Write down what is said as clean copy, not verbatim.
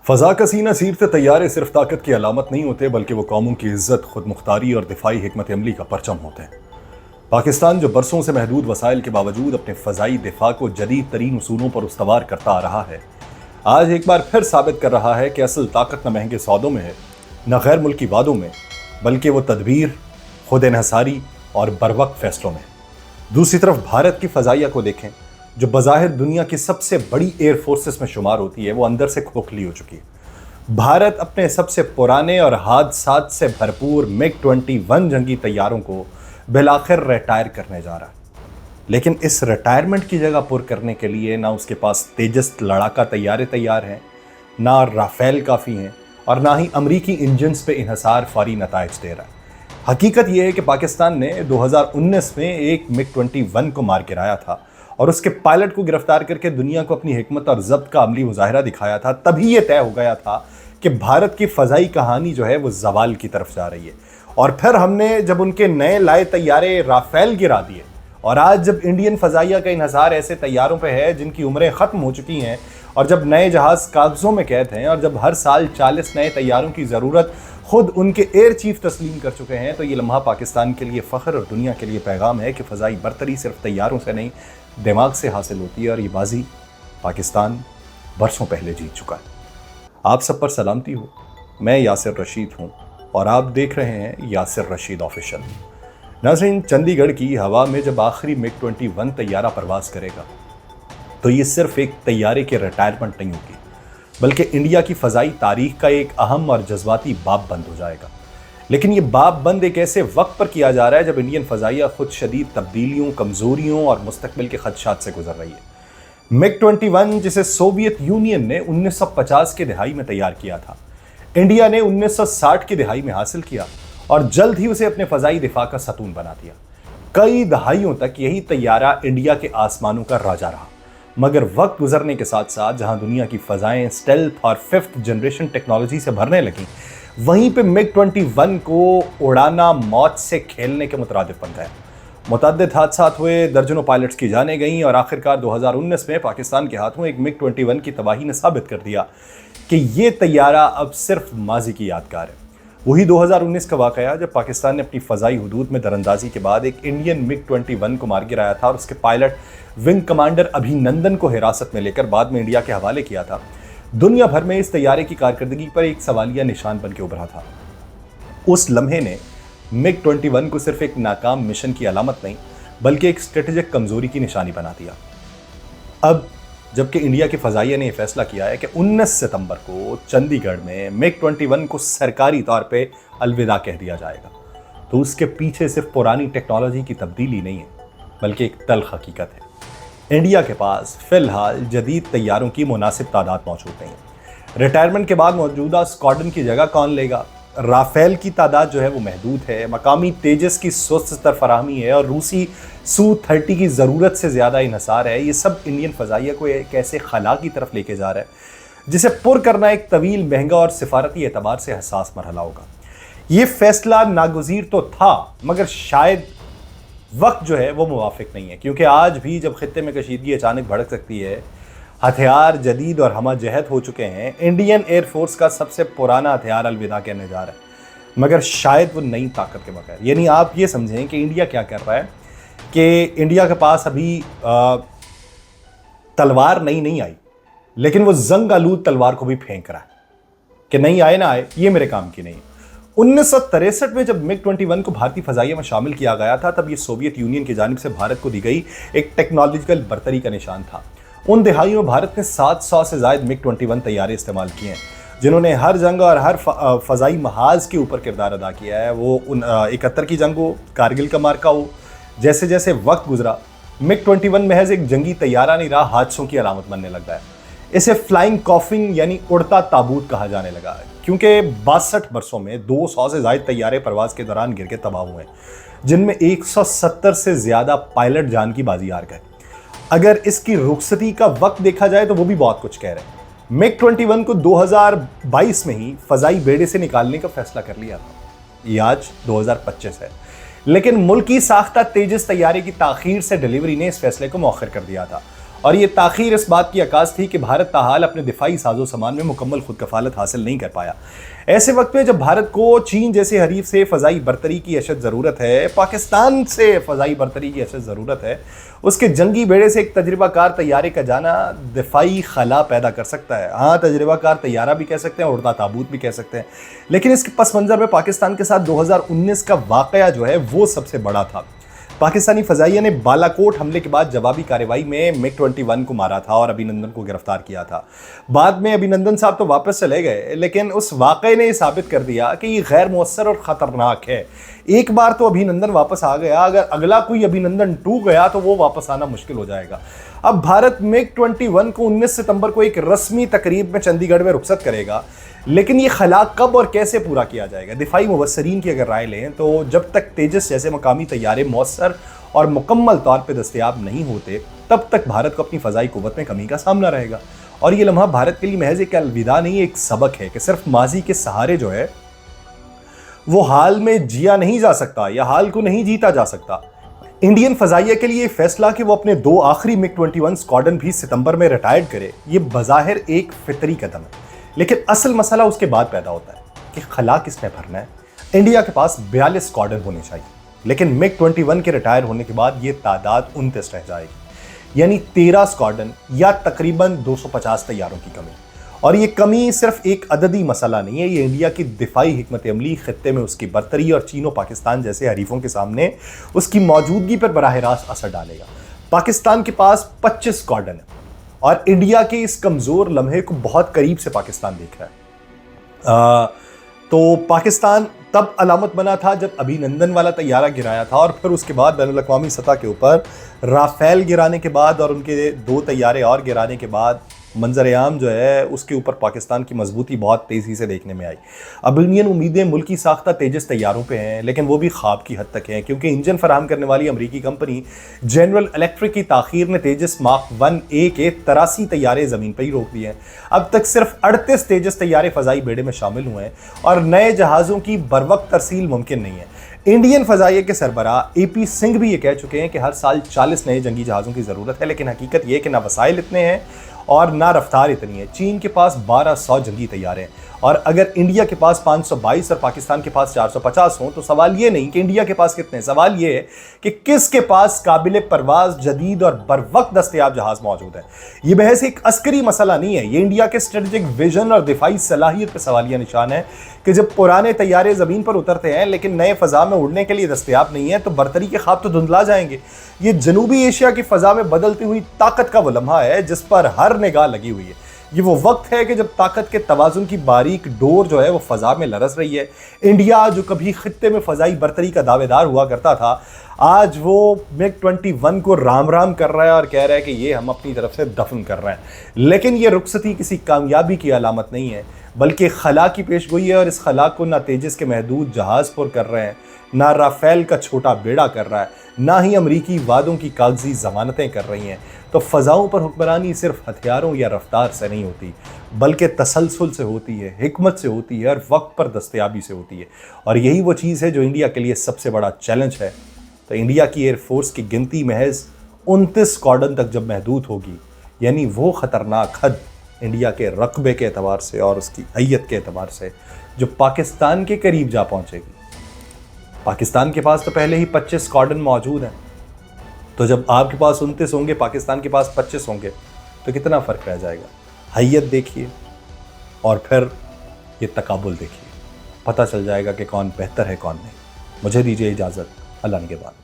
فضا کا سینہ سیرتے طیارے صرف طاقت کی علامت نہیں ہوتے بلکہ وہ قوموں کی عزت، خود مختاری اور دفاعی حکمت عملی کا پرچم ہوتے ہیں۔ پاکستان جو برسوں سے محدود وسائل کے باوجود اپنے فضائی دفاع کو جدید ترین اصولوں پر استوار کرتا آ رہا ہے، آج ایک بار پھر ثابت کر رہا ہے کہ اصل طاقت نہ مہنگے سودوں میں ہے، نہ غیر ملکی وعدوں میں، بلکہ وہ تدبیر، خود انحصاری اور بروقت فیصلوں میں۔ دوسری طرف بھارت کی فضائیہ کو دیکھیں، جو بظاہر دنیا کی سب سے بڑی ایئر فورسز میں شمار ہوتی ہے، وہ اندر سے کھوکھلی ہو چکی ہے۔ بھارت اپنے سب سے پرانے اور حادثات سے بھرپور MiG 21 جنگی طیاروں کو بالآخر ریٹائر کرنے جا رہا ہے، لیکن اس ریٹائرمنٹ کی جگہ پر کرنے کے لیے نہ اس کے پاس تیجس لڑاکا طیارے تیار ہیں، نہ رافیل کافی ہیں، اور نہ ہی امریکی انجنز پہ انحصار فوری نتائج دے رہا ہے۔ حقیقت یہ ہے کہ پاکستان نے 2019 میں ایک MiG 21 کو مار گرایا تھا اور اس کے پائلٹ کو گرفتار کر کے دنیا کو اپنی حکمت اور ضبط کا عملی مظاہرہ دکھایا تھا۔ تبھی یہ طے ہو گیا تھا کہ بھارت کی فضائی کہانی جو ہے وہ زوال کی طرف جا رہی ہے۔ اور پھر ہم نے جب ان کے نئے لائے طیارے رافیل گرا دیے، اور آج جب انڈین فضائیہ کا انحصار ایسے طیاروں پہ ہے جن کی عمریں ختم ہو چکی ہیں، اور جب نئے جہاز کاغذوں میں قید ہیں، اور جب ہر سال 40 نئے طیاروں کی ضرورت خود ان کے ایئر چیف تسلیم کر چکے ہیں، تو یہ لمحہ پاکستان کے لیے فخر اور دنیا کے لیے پیغام ہے کہ فضائی برتری صرف طیاروں سے نہیں، دماغ سے حاصل ہوتی ہے، اور یہ بازی پاکستان برسوں پہلے جیت چکا ہے۔ آپ سب پر سلامتی ہو، میں یاسر رشید ہوں اور آپ دیکھ رہے ہیں یاسر رشید آفیشل۔ ناظرین، چندی گڑھ کی ہوا میں جب آخری MiG 21 طیارہ پرواز کرے گا تو یہ صرف ایک طیارے کے ریٹائرمنٹ نہیں ہوگی، بلکہ انڈیا کی فضائی تاریخ کا ایک اہم اور جذباتی باب بند ہو جائے گا۔ لیکن یہ باب بند ایک ایسے وقت پر کیا جا رہا ہے جب انڈین فضائیہ خود شدید تبدیلیوں، کمزوریوں اور مستقبل کے خدشات سے گزر رہی ہے۔ MiG 21 جسے سوویت یونین نے 1950 کی دہائی میں تیار کیا تھا، انڈیا نے 1960 کی دہائی میں حاصل کیا اور جلد ہی اسے اپنے فضائی دفاع کا ستون بنا دیا۔ کئی دہائیوں تک یہی طیارہ انڈیا کے آسمانوں کا راجا رہا، مگر وقت گزرنے کے ساتھ ساتھ جہاں دنیا کی فضائیں اسٹیلتھ اور 5th جنریشن ٹیکنالوجی سے بھرنے لگیں، وہیں پہ MiG 21 کو اڑانا موت سے کھیلنے کے مترادف بن گیا۔ متعدد حادثات ہوئے، درجنوں پائلٹس کی جانیں گئیں، اور آخرکار 2019 میں پاکستان کے ہاتھوں ایک MiG 21 کی تباہی نے ثابت کر دیا کہ یہ طیارہ اب صرف ماضی کی یادگار ہے۔ وہی 2019 کا واقعہ جب پاکستان نے اپنی فضائی حدود میں دراندازی کے بعد ایک انڈین MiG 21 کو مار گرایا تھا اور اس کے پائلٹ ونگ کمانڈر ابھینندن کو حراست میں لے کر بعد میں انڈیا کے حوالے کیا تھا۔ دنیا بھر میں اس طیارے کی کارکردگی پر ایک سوالیہ نشان بن کے ابھرا تھا۔ اس لمحے نے MiG 21 کو صرف ایک ناکام مشن کی علامت نہیں بلکہ ایک اسٹریٹجک کمزوری کی نشانی بنا دیا۔ اب جبکہ انڈیا کی فضائیہ نے یہ فیصلہ کیا ہے کہ 19 ستمبر کو چندی گڑھ میں MiG 21 کو سرکاری طور پہ الوداع کہہ دیا جائے گا، تو اس کے پیچھے صرف پرانی ٹیکنالوجی کی تبدیلی نہیں ہے بلکہ ایک تلخ حقیقت ہے۔ انڈیا کے پاس فی الحال جدید طیاروں کی مناسب تعداد موجود نہیں ہے۔ ریٹائرمنٹ کے بعد موجودہ اسکواڈرن کی جگہ کون لے گا؟ رافیل کی تعداد جو ہے وہ محدود ہے، مقامی تیجس کی سست تر فراہمی ہے، اور روسی سو-30 کی ضرورت سے زیادہ انحصار ہے۔ یہ سب انڈین فضائیہ کو ایک ایسے خلا کی طرف لے کے جا رہا ہے جسے پر کرنا ایک طویل، مہنگا اور سفارتی اعتبار سے حساس مرحلہ ہوگا۔ یہ فیصلہ ناگزیر تو تھا، مگر شاید وقت جو ہے وہ موافق نہیں ہے، کیونکہ آج بھی جب خطے میں کشیدگی اچانک بھڑک سکتی ہے، ہتھیار جدید اور ہمہ جہت ہو چکے ہیں، انڈین ایئر فورس کا سب سے پرانا ہتھیار الوداع کہنے جا رہا ہے، مگر شاید وہ نئی طاقت کے بغیر۔ یعنی آپ یہ سمجھیں کہ انڈیا کیا کر رہا ہے کہ انڈیا کے پاس ابھی تلوار نہیں آئی، لیکن وہ زنگ آلود تلوار کو بھی پھینک رہا ہے کہ نہیں آئے نہ آئے، یہ میرے کام کی نہیں۔ 1963 میں جب MiG 21 کو بھارتی فضائیہ میں شامل کیا گیا تھا، تب یہ سوویت یونین کی جانب سے بھارت کو دی گئی ایک ٹیکنالوجیکل برتری کا نشان تھا۔ ان دہائیوں میں بھارت نے 700 سے زائد MiG 21 طیارے استعمال کیے ہیں، جنہوں نے ہر جنگ اور ہر فضائی محاذ کے اوپر کردار ادا کیا ہے۔ وہ 71 کی جنگ ہو، کارگل کا مارکا ہو، جیسے جیسے وقت گزرا MiG 21 محض ایک جنگی طیارہ نہیں رہا، حادثوں کی علامت بننے لگا ہے۔ اسے فلائنگ کافنگ یعنی اڑتا تابوت کہا جانے لگا ہے، کیونکہ 62 برسوں میں 200 سے زائد طیارے پرواز کے دوران گر کے تباہ ہوئے ہیں، جن میں 170 سے زیادہ پائلٹ جان کی بازی ہار گئے۔ اگر اس کی رخصتی کا وقت دیکھا جائے تو وہ بھی بہت کچھ کہہ رہے ہیں۔ MiG 21 کو 2022 میں ہی فضائی بیڑے سے نکالنے کا فیصلہ کر لیا تھا، یہ آج 2025 ہے، لیکن ملکی ساختہ تیجس طیارے کی تاخیر سے ڈیلیوری نے اس فیصلے کو مؤخر کر دیا تھا، اور یہ تاخیر اس بات کی عکاس تھی کہ بھارت تاحال اپنے دفاعی ساز و سامان میں مکمل خود کفالت حاصل نہیں کر پایا۔ ایسے وقت میں جب بھارت کو چین جیسے حریف سے فضائی برتری کی اشد ضرورت ہے، پاکستان سے فضائی برتری کی اشد ضرورت ہے، اس کے جنگی بیڑے سے ایک تجربہ کار طیارے کا جانا دفاعی خلا پیدا کر سکتا ہے۔ ہاں، تجربہ کار طیارہ بھی کہہ سکتے ہیں، اڑتا تابوت بھی کہہ سکتے ہیں، لیکن اس کے پس منظر میں پاکستان کے ساتھ 2019 کا واقعہ جو ہے وہ سب سے بڑا تھا۔ پاکستانی فضائیہ نے بالاکوٹ حملے کے بعد جوابی کارروائی میں MiG 21 کو مارا تھا اور ابھینندن کو گرفتار کیا تھا۔ بعد میں ابھینندن صاحب تو واپس چلے گئے، لیکن اس واقعے نے یہ ثابت کر دیا کہ یہ غیر مؤثر اور خطرناک ہے۔ ایک بار تو ابھینندن واپس آ گیا، اگر اگلا کوئی ابھینندن 2 گیا تو وہ واپس آنا مشکل ہو جائے گا۔ اب بھارت MiG 21 کو 19 ستمبر کو ایک رسمی تقریب میں چندی گڑھ میں رخصت کرے گا، لیکن یہ خلا کب اور کیسے پورا کیا جائے گا؟ دفاعی مبصرین کی اگر رائے لیں تو جب تک تیجس جیسے مقامی طیارے مؤثر اور مکمل طور پہ دستیاب نہیں ہوتے، تب تک بھارت کو اپنی فضائی قوت میں کمی کا سامنا رہے گا۔ اور یہ لمحہ بھارت کے لیے محض ایک الوداع نہیں، ایک سبق ہے کہ صرف ماضی کے سہارے جو ہے وہ حال میں جیا نہیں جا سکتا یا حال کو نہیں جیتا جا سکتا۔ انڈین فضائیہ کے لیے فیصلہ کہ وہ اپنے 2 آخری MiG 21 اسکواڈرن بھی ستمبر میں ریٹائرڈ کرے، یہ بظاہر ایک فطری قدم ہے، لیکن اصل مسئلہ اس کے بعد پیدا ہوتا ہے کہ خلا کس نے بھرنا ہے۔ انڈیا کے پاس 42 اسکواڈرن ہونے چاہیے، لیکن MiG 21 کے ریٹائر ہونے کے بعد یہ تعداد 29 رہ جائے گی، یعنی 13 اسکواڈرن یا تقریباً 250 طیاروں کی کمی۔ اور یہ کمی صرف ایک عددی مسئلہ نہیں ہے، یہ انڈیا کی دفاعی حکمت عملی، خطے میں اس کی برتری اور چین و پاکستان جیسے حریفوں کے سامنے اس کی موجودگی پر براہ راست اثر ڈالے گا۔ پاکستان کے پاس 25 اسکواڈرن ہے اور انڈیا کے اس کمزور لمحے کو بہت قریب سے پاکستان دیکھ رہا ہے۔ تو پاکستان تب علامت بنا تھا جب ابھینندن والا طیارہ گرایا تھا، اور پھر اس کے بعد بین الاقوامی سطح کے اوپر رافیل گرانے کے بعد اور ان کے 2 طیارے اور گرانے کے بعد منظر عام جو ہے اس کے اوپر پاکستان کی مضبوطی بہت تیزی سے دیکھنے میں آئی۔ اب انڈین امیدیں ملکی ساختہ تیجس طیاروں پہ ہیں، لیکن وہ بھی خواب کی حد تک ہیں، کیونکہ انجن فراہم کرنے والی امریکی کمپنی جنرل الیکٹرک کی تاخیر نے تیجس مارک 1A کے 83 طیارے زمین پہ ہی روک دیے ہیں۔ اب تک صرف 38 تیجس طیارے فضائی بیڑے میں شامل ہوئے ہیں اور نئے جہازوں کی بروقت ترسیل ممکن نہیں ہے۔ انڈین فضائیہ کے سربراہ AP سنگھ بھی یہ کہہ چکے ہیں کہ ہر سال 40 نئے جنگی جہازوں کی ضرورت ہے، لیکن حقیقت یہ کہ نہ وسائل اتنے ہیں اور نہ رفتار اتنی ہے۔ چین کے پاس 1200 جنگی طیارے ہیں، اور اگر انڈیا کے پاس 522 اور پاکستان کے پاس 450 ہوں تو سوال یہ نہیں کہ انڈیا کے پاس کتنے ہیں، سوال یہ ہے کہ کس کے پاس قابل پرواز، جدید اور بروقت دستیاب جہاز موجود ہے۔ یہ محض ایک عسکری مسئلہ نہیں ہے، یہ انڈیا کے اسٹریٹجک ویژن اور دفاعی صلاحیت پہ سوالیہ نشان ہے کہ جب پرانے طیارے زمین پر اترتے ہیں لیکن نئے فضا میں اڑنے کے لیے دستیاب نہیں ہیں تو برتری کے خواب تو دھندلا جائیں گے۔ یہ جنوبی ایشیا کی فضا میں بدلتی ہوئی طاقت کا وہ لمحہ ہے جس پر ہر نگاہ لگی ہوئی ہے۔ یہ وہ وقت ہے کہ جب طاقت کے توازن کی باریک ڈور جو ہے وہ فضا میں لرز رہی ہے۔ انڈیا جو کبھی خطے میں فضائی برتری کا دعوے دار ہوا کرتا تھا، آج وہ MiG 21 کو رام رام کر رہا ہے اور کہہ رہا ہے کہ یہ ہم اپنی طرف سے دفن کر رہے ہیں۔ لیکن یہ رخصتی کسی کامیابی کی علامت نہیں ہے، بلکہ خلا کی پیش گوئی ہے، اور اس خلا کو نہ تیجس کے محدود جہاز پر کر رہے ہیں، نہ رافیل کا چھوٹا بیڑا کر رہا ہے، نہ ہی امریکی وعدوں کی کاغذی ضمانتیں کر رہی ہیں۔ تو فضاؤں پر حکمرانی صرف ہتھیاروں یا رفتار سے نہیں ہوتی، بلکہ تسلسل سے ہوتی ہے، حکمت سے ہوتی ہے اور وقت پر دستیابی سے ہوتی ہے۔ اور یہی وہ چیز ہے جو انڈیا کے لیے سب سے بڑا چیلنج ہے۔ تو انڈیا کی ایئر فورس کی گنتی محض 29 اسکواڈرن تک جب محدود ہوگی، یعنی وہ خطرناک حد انڈیا کے رقبے کے اعتبار سے اور اس کی حیت کے اعتبار سے جو پاکستان کے قریب جا پہنچے گی۔ پاکستان کے پاس تو پہلے ہی 25 اسکواڈرن موجود ہیں، تو جب آپ کے پاس 29 ہوں گے، پاکستان کے پاس 25 ہوں گے، تو کتنا فرق رہ جائے گا۔ حیت دیکھیے اور پھر یہ تقابل دیکھیے، پتہ چل جائے گا کہ کون بہتر ہے کون نہیں۔ مجھے دیجیے اجازت، اللہ نگہبان۔